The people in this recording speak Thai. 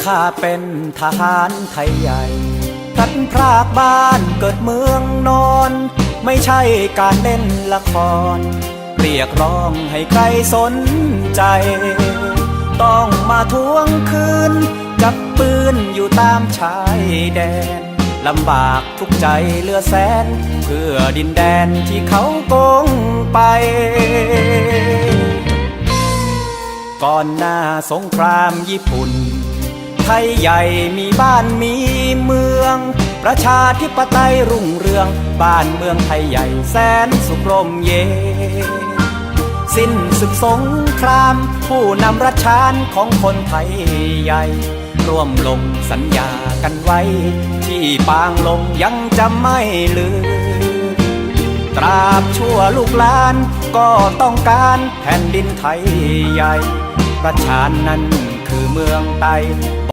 ข้าเป็นทหารไทยใหญ่พลัดพรากบ้านเกิดเมืองนอนไม่ใช่การเล่นละครเรียกร้องให้ใครสนใจต้องมาทวงคืนจับปืนอยู่ตามชายแดนลำบากทุกใจเหลือแสนเพื่อดินแดนที่เขาโกงไปก่อนหน้าสงครามญี่ปุ่นไทยใหญ่มีบ้านมีเมืองประชาธิปไตยรุ่งเรืองบ้านเมืองไทยใหญ่แสนสุขร่มเย็นสิ้นศึกสงครามผู้นำรัชชานของคนไทยใหญ่ร่วมลงสัญญากันไว้ที่ปางลงยังจะไม่ลืมตราบชั่วลูกหลานก็ต้องการแผ่นดินไทยใหญ่รัชชานนั้นคือเมืองไทย